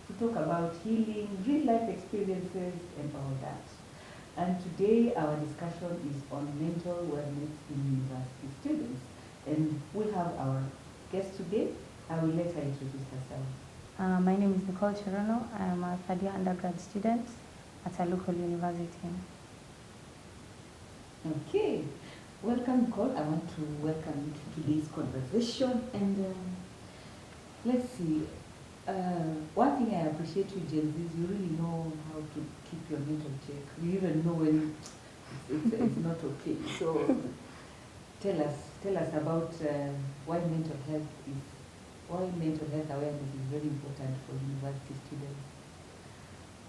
to talk about healing, real life experiences, and all that. And today our discussion is on mental wellness in university students. And we have our guest today. I will let her introduce herself. My name is Nicole Chirono. I am a third year undergrad student at a local university. Okay, welcome Nicole. I want to welcome you to today's conversation. And let's see, one thing I appreciate you Gen Z is you really know how to keep your mental check. You even know when it's not okay. So tell us about why mental health awareness is very important for university students.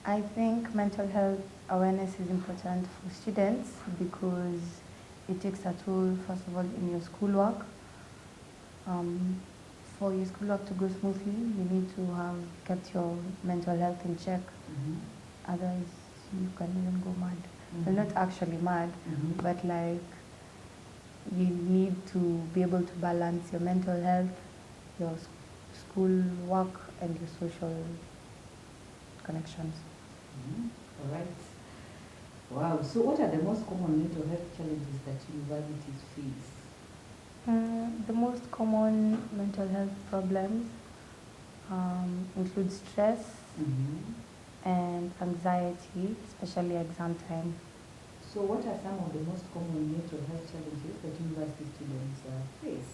I think mental health awareness is important for students because it takes a toll, first of all, in your schoolwork. For your schoolwork to go smoothly, you need to have kept your mental health in check. Otherwise, you can even go mad. Well, not actually mad, but like you need to be able to balance your mental health, your school work, and your social connections. All right. Wow. So what are the most common mental health challenges that universities face? The most common mental health problems include stress and anxiety, especially exam time. So what are some of the most common mental health challenges that university students face?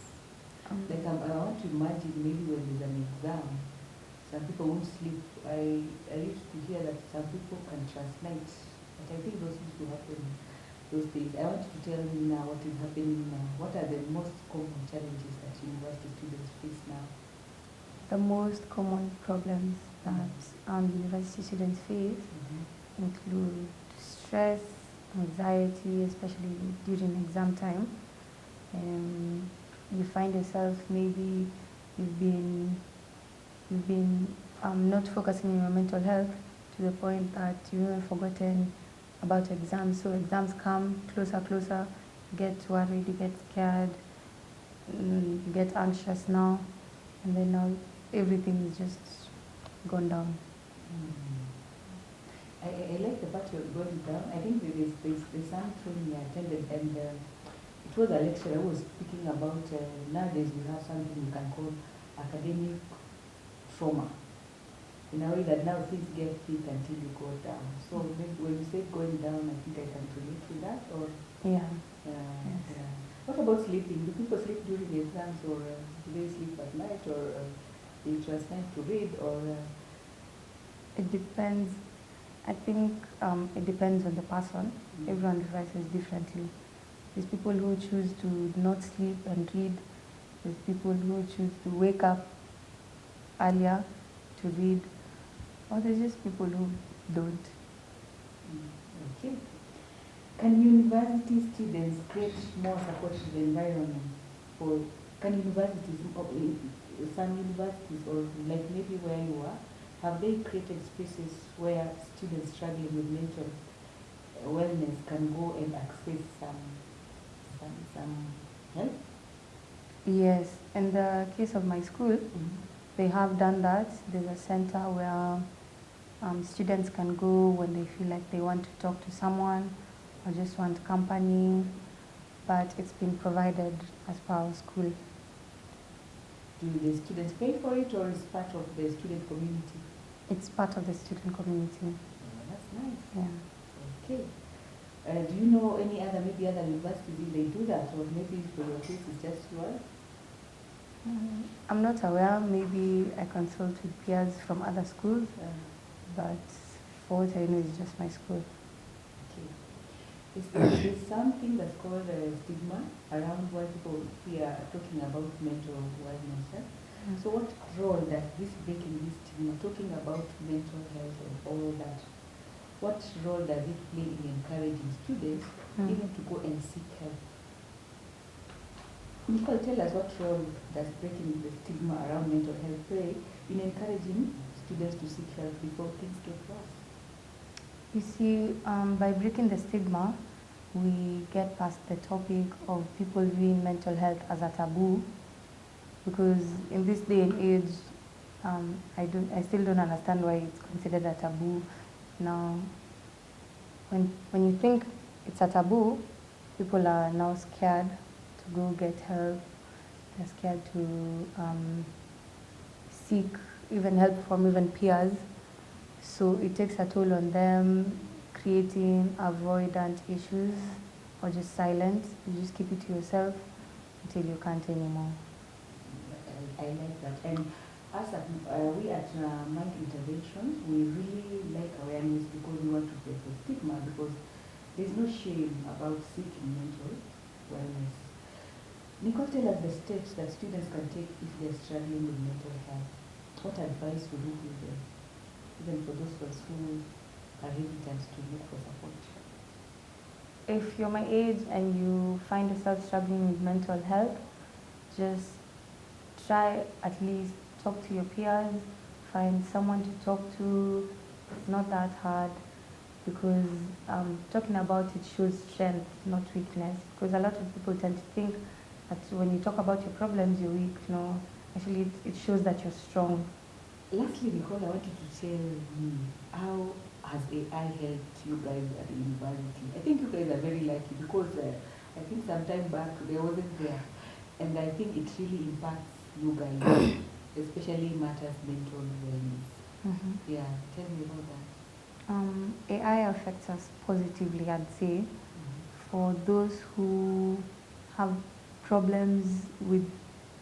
Like I want to imagine maybe when there's an exam, some people won't sleep. I used to hear that some people can transnight, but I think those used to happen those days. I want you to tell me now what is happening now. What are the most common challenges that university students face now? The most common problems that university students face include stress, anxiety, especially during exam time. You find yourself maybe you've been not focusing on your mental health to the point that you've even forgotten about exams. So exams come closer, you get worried, you get scared, you get anxious now, and then now everything is just gone down. I like the part you're going down. I think there's some training I attended, and it was a lecturer who was speaking about nowadays we have something we can call academic trauma. In a way that now things get thick until you go down. So when you say going down, I think I can relate to that. Or Yeah. Yeah. What about sleeping? Do people sleep during the exams, or do they sleep at night, or they trust night to read, or? It depends. I think it depends on the person. Everyone devices differently. There's people who choose to not sleep and read. There's people who choose to wake up earlier to read. Or there's just people who don't. Okay. Can university students create more supportive environment for, some universities, or like maybe where you are, have they created spaces where students struggling with mental wellness can go and access some help? Yes, in the case of my school, they have done that. There's a center where students can go when they feel like they want to talk to someone or just want company, but it's been provided as per our school. Do the students pay for it, or is part of the student community? It's part of the student community. Oh, that's nice. Yeah. Okay. Do you know any other universities they do that, or maybe for your case it's just yours? I'm not aware. Maybe I consult with peers from other schools, but for what I know, it's just my school. Okay. There's something that's called stigma around why people here are talking about mental wellness. So what role does this breaking this stigma, talking about mental health and all that, what role does it play in encouraging students even to go and seek help? Nicole, tell us, what role does breaking the stigma around mental health play in encouraging students to seek help before things get worse? You see, by breaking the stigma, we get past the topic of people viewing mental health as a taboo, because in this day and age, I still don't understand why it's considered a taboo. Now, when you think it's a taboo, people are now scared to go get help. They're scared to seek even help from even peers. So it takes a toll on them, creating avoidant issues or just silence. You just keep it to yourself until you can't anymore. I like that. And as we at Mind Interventions, we really like awareness because we want to break the stigma, because there's no shame about seeking mental wellness. Nicole, tell us the steps that students can take if they're struggling with mental health. What advice would you give them, even for those of us who are hesitant to look for support? If you're my age and you find yourself struggling with mental health, just try at least talk to your peers, find someone to talk to. It's not that hard, because talking about it shows strength, not weakness. Because a lot of people tend to think that when you talk about your problems, you're weak. No, actually it shows that you're strong. Lastly, Nicole, I want you to tell me, how has AI helped you guys at the university? I think you guys are very lucky, because I think some time back there wasn't there. And I think it really impacts you guys, especially matters mental wellness. Mm-hmm. Yeah, tell me about that. AI affects us positively, I'd say. For those who have problems with,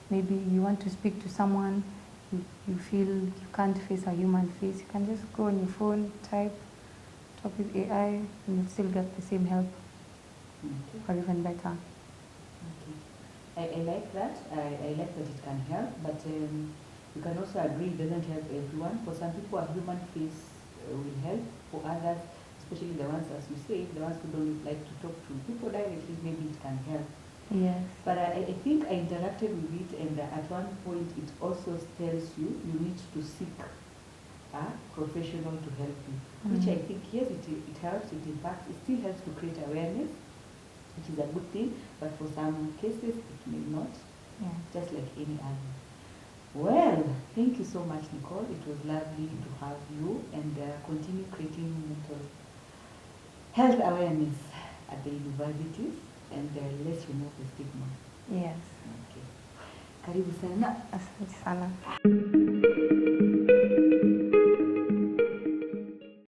maybe you want to speak to someone, you feel you can't face a human face, you can just go on your phone, type, talk with AI, and you still get the same help, or even better. Okay. I like that. I like that it can help, but you can also agree it doesn't help everyone. For some people, a human face will help. For others, especially the ones, as you say, the ones who don't like to talk to people directly, maybe it can help. Yes. But I think I interacted with it, and at one point it also tells you need to seek a professional to help you, which I think, yes, it helps, it impacts, it still helps to create awareness, which is a good thing, but for some cases it may not, just like any other. Well, thank you so much, Nicole. It was lovely to have you, and continue creating mental health awareness at the universities, and let's remove the stigma. Yes. Okay. Karibu sana. Asante sana.